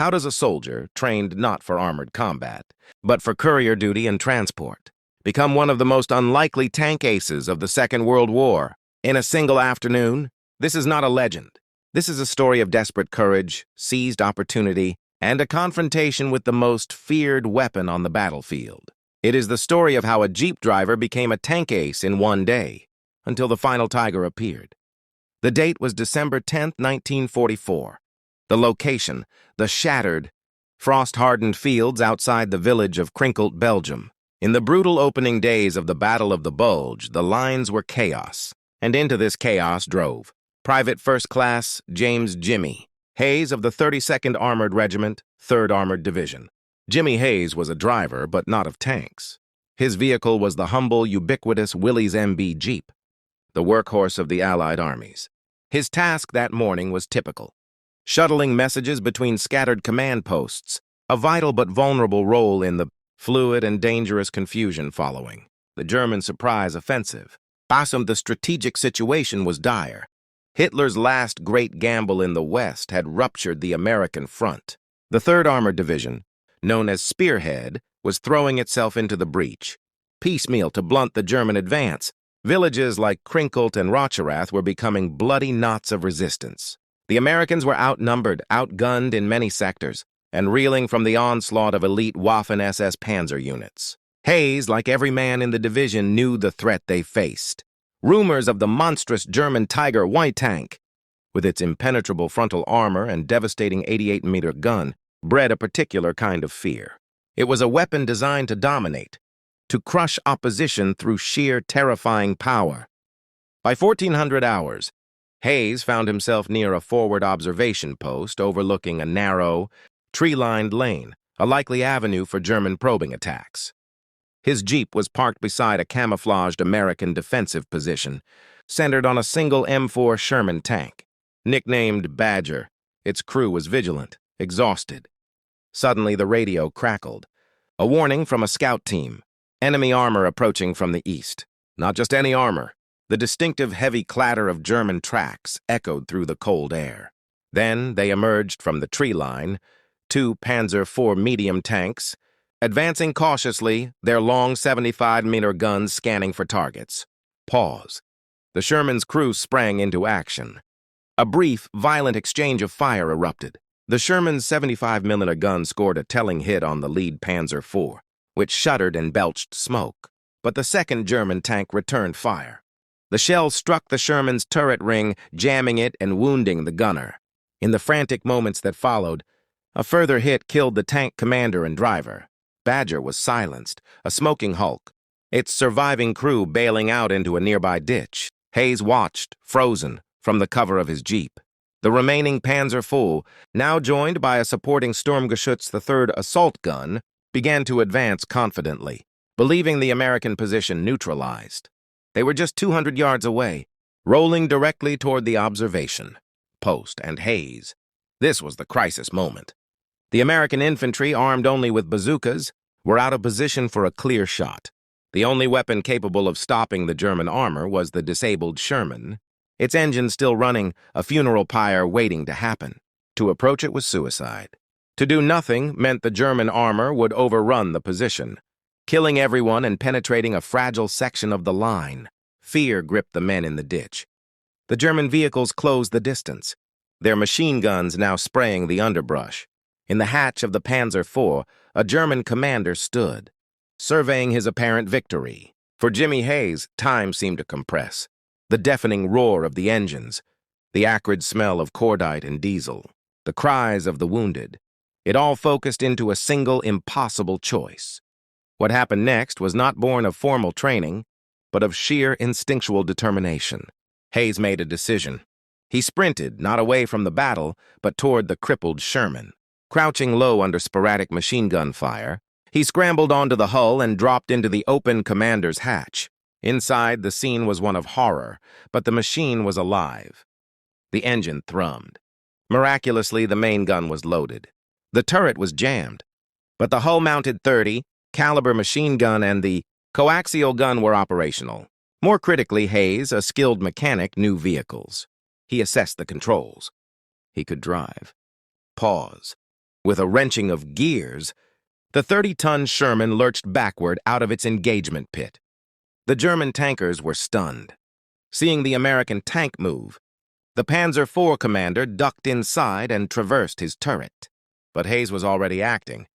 How does a soldier, trained not for armored combat, but for courier duty and transport, become one of the most unlikely tank aces of the Second World War in a single afternoon? This is not a legend. This is a story of desperate courage, seized opportunity, and a confrontation with the most feared weapon on the battlefield. It is the story of how a Jeep driver became a tank ace in one day, until the final tiger appeared. The date was December 10, 1944. The location, the shattered, frost-hardened fields outside the village of Krinkelt, Belgium. In the brutal opening days of the Battle of the Bulge, the lines were chaos, and into this chaos drove Private First Class James "Jimmy" Hayes of the 32nd Armored Regiment, 3rd Armored Division. Jimmy Hayes was a driver, but not of tanks. His vehicle was the humble, ubiquitous Willys MB Jeep, the workhorse of the Allied armies. His task that morning was typical: shuttling messages between scattered command posts, a vital but vulnerable role in the fluid and dangerous confusion following the German surprise offensive. The strategic situation was dire. Hitler's last great gamble in the West had ruptured the American front. The 3rd Armored Division, known as Spearhead, was throwing itself into the breach, piecemeal to blunt the German advance. Villages like Krinkelt and Rocherath were becoming bloody knots of resistance. The Americans were outnumbered, outgunned in many sectors, and reeling from the onslaught of elite Waffen-SS Panzer units. Hayes, like every man in the division, knew the threat they faced. Rumors of the monstrous German WWII tank, with its impenetrable frontal armor and devastating 88mm gun, bred a particular kind of fear. It was a weapon designed to dominate, to crush opposition through sheer terrifying power. By 1400 hours, Hayes found himself near a forward observation post overlooking a narrow, tree-lined lane, a likely avenue for German probing attacks. His Jeep was parked beside a camouflaged American defensive position, centered on a single M4 Sherman tank. Nicknamed Badger, its crew was vigilant, exhausted. Suddenly, the radio crackled. A warning from a scout team. Enemy armor approaching from the east. Not just any armor. The distinctive heavy clatter of German tracks echoed through the cold air. Then they emerged from the tree line, 2 Panzer IV medium tanks, advancing cautiously, their long 75mm guns scanning for targets. Pause. The Sherman's crew sprang into action. A brief, violent exchange of fire erupted. The Sherman's 75mm gun scored a telling hit on the lead Panzer IV, which shuddered and belched smoke. But the second German tank returned fire. The shell struck the Sherman's turret ring, jamming it and wounding the gunner. In the frantic moments that followed, a further hit killed the tank commander and driver. Badger was silenced, a smoking hulk, its surviving crew bailing out into a nearby ditch. Hayes watched, frozen, from the cover of his Jeep. The remaining Panzer IV, now joined by a supporting Sturmgeschütz III assault gun, began to advance confidently, believing the American position neutralized. They were just 200 yards away, rolling directly toward the observation post and Hayes. This was the crisis moment. The American infantry, armed only with bazookas, were out of position for a clear shot. The only weapon capable of stopping the German armor was the disabled Sherman, its engine still running, a funeral pyre waiting to happen. To approach it was suicide. To do nothing meant the German armor would overrun the position, killing everyone and penetrating a fragile section of the line. Fear gripped the men in the ditch. The German vehicles closed the distance, their machine guns now spraying the underbrush. In the hatch of the Panzer IV, a German commander stood, surveying his apparent victory. For Jimmy Hayes, time seemed to compress. The deafening roar of the engines, the acrid smell of cordite and diesel, the cries of the wounded, it all focused into a single impossible choice. What happened next was not born of formal training, but of sheer instinctual determination. Hayes made a decision. He sprinted, not away from the battle, but toward the crippled Sherman. Crouching low under sporadic machine gun fire, he scrambled onto the hull and dropped into the open commander's hatch. Inside, the scene was one of horror, but the machine was alive. The engine thrummed. Miraculously, the main gun was loaded. The turret was jammed, but the hull-mounted .30 caliber machine gun and the coaxial gun were operational. More critically, Hayes, a skilled mechanic, knew vehicles. He assessed the controls. He could drive. Pause. With a wrenching of gears, the 30-ton Sherman lurched backward out of its engagement pit. The German tankers were stunned. Seeing the American tank move, the Panzer IV commander ducked inside and traversed his turret. But Hayes was already acting.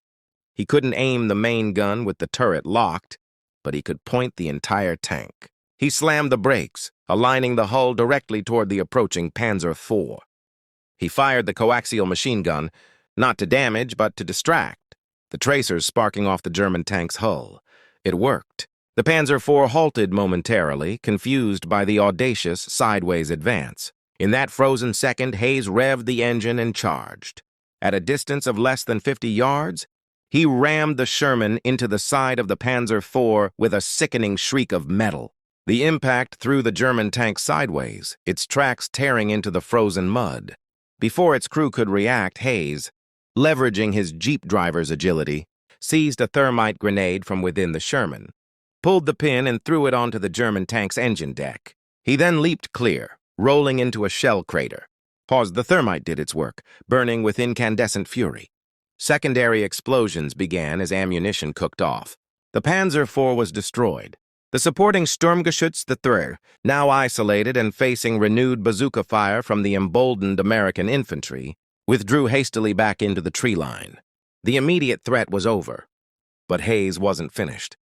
He couldn't aim the main gun with the turret locked, but he could point the entire tank. He slammed the brakes, aligning the hull directly toward the approaching Panzer IV. He fired the coaxial machine gun, not to damage, but to distract, the tracers sparking off the German tank's hull. It worked. The Panzer IV halted momentarily, confused by the audacious sideways advance. In that frozen second, Hayes revved the engine and charged. At a distance of less than 50 yards, he rammed the Sherman into the side of the Panzer IV with a sickening shriek of metal. The impact threw the German tank sideways, its tracks tearing into the frozen mud. Before its crew could react, Hayes, leveraging his Jeep driver's agility, seized a thermite grenade from within the Sherman, pulled the pin and threw it onto the German tank's engine deck. He then leaped clear, rolling into a shell crater. The thermite did its work, burning with incandescent fury. Secondary explosions began as ammunition cooked off. The Panzer IV was destroyed. The supporting Sturmgeschütz III, now isolated and facing renewed bazooka fire from the emboldened American infantry, withdrew hastily back into the tree line. The immediate threat was over, but Hayes wasn't finished.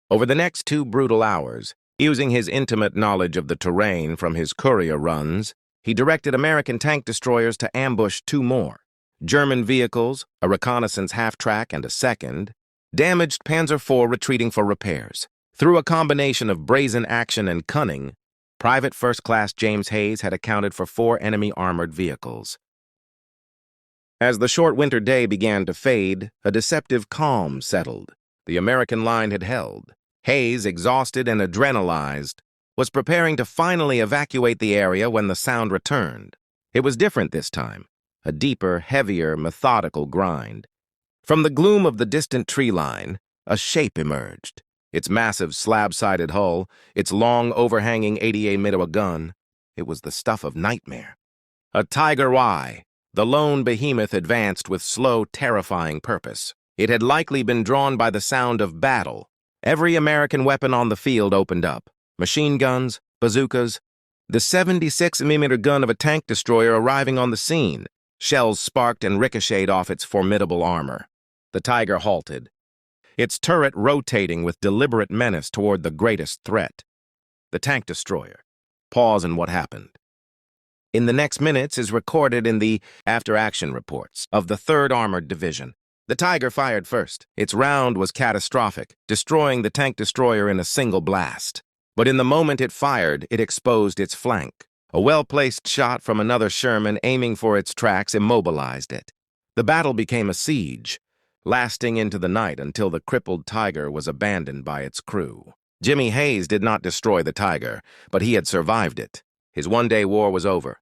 Over the next 2 brutal hours, using his intimate knowledge of the terrain from his courier runs, he directed American tank destroyers to ambush 2 more. German vehicles, a reconnaissance half-track and a second, damaged Panzer IV retreating for repairs. Through a combination of brazen action and cunning, Private First Class James Hayes had accounted for 4 enemy armored vehicles. As the short winter day began to fade, a deceptive calm settled. The American line had held. Hayes, exhausted and adrenalized, was preparing to finally evacuate the area when the sound returned. It was different this time, a deeper, heavier, methodical grind. From the gloom of the distant tree line, a shape emerged. Its massive slab-sided hull, its long, overhanging 88mm gun, it was the stuff of nightmare. A WWII, the lone behemoth advanced with slow, terrifying purpose. It had likely been drawn by the sound of battle. Every American weapon on the field opened up. Machine guns, bazookas, the 76mm gun of a tank destroyer arriving on the scene. Shells sparked and ricocheted off its formidable armor. The Tiger halted, its turret rotating with deliberate menace toward the greatest threat, the tank destroyer. Pause in what happened. In the next minutes is recorded in the after-action reports of the 3rd Armored Division. The Tiger fired first. Its round was catastrophic, destroying the tank destroyer in a single blast. But in the moment it fired, it exposed its flank. A well-placed shot from another Sherman aiming for its tracks immobilized it. The battle became a siege, lasting into the night until the crippled Tiger was abandoned by its crew. Jimmy Hayes did not destroy the Tiger, but he had survived it. His one-day war was over.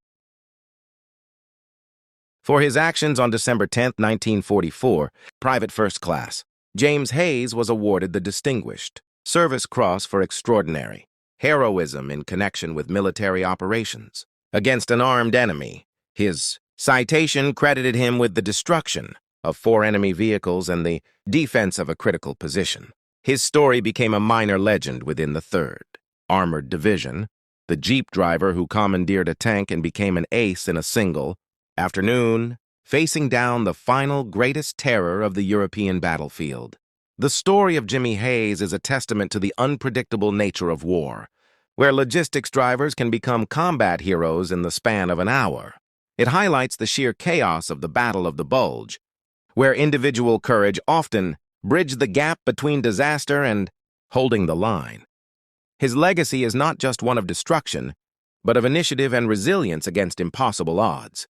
For his actions on December 10, 1944, Private First Class, James Hayes was awarded the Distinguished Service Cross for extraordinary heroism in connection with military operations against an armed enemy. His citation credited him with the destruction of 4 enemy vehicles and the defense of a critical position. His story became a minor legend within the 3rd Armored Division, the Jeep driver who commandeered a tank and became an ace in a single afternoon, facing down the final greatest terror of the European battlefield. The story of Jimmy Hayes is a testament to the unpredictable nature of war, where logistics drivers can become combat heroes in the span of an hour. It highlights the sheer chaos of the Battle of the Bulge, where individual courage often bridged the gap between disaster and holding the line. His legacy is not just one of destruction, but of initiative and resilience against impossible odds.